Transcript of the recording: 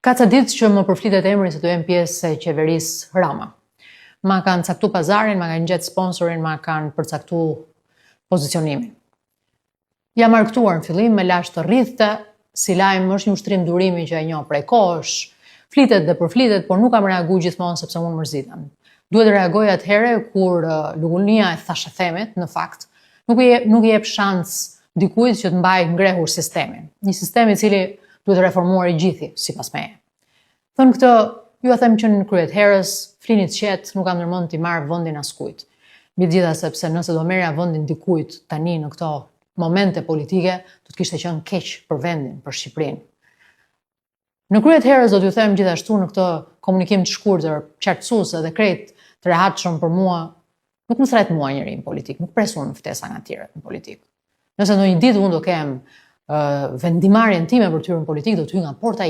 Ka ca ditë që më përflitet emri se të jem pjesë e qeverisë Rama. Ma kanë caktu pazarin, ma kanë gjetë sponsorin, ma kanë përcaktu pozicionimin. Jam marktuar në fillim me lash të rrithte, si lajm është një ushtrim durimi që e njoh prej kohësh, flitet dhe përflitet, por nuk kam reaguar gjithmonë sepse unë mërzitem. Duhet të reagoj atëherë kur lugullnia e thashëthemit, në fakt, nuk i jep shans dikujt që të mbajë ngrehur sistemin. Një sistem i cili duhet reformuar i gjithi, sipas meje. Thënë këtë, ju a them që në kryet herës, flinit qetë, nuk kam ndërmend t'i marr vendin askujt. Mbi të gjitha sepse nëse do merrja vendin dikujt tani në këto momente politike, do të kishte qenë keq për vendin, për Shqipërinë. Në kryet herës do t'ju them gjithashtu në këtë komunikim të shkurtër, qartësues dhe krejt të rehatshëm për mua, nuk më thret mua njëri në politik, nuk pres unë ftesa nga tjerët në politik. Nëse ndonjë ditë unë do kem vendimarrjen time për të hyrë në politik, do të hyj nga porta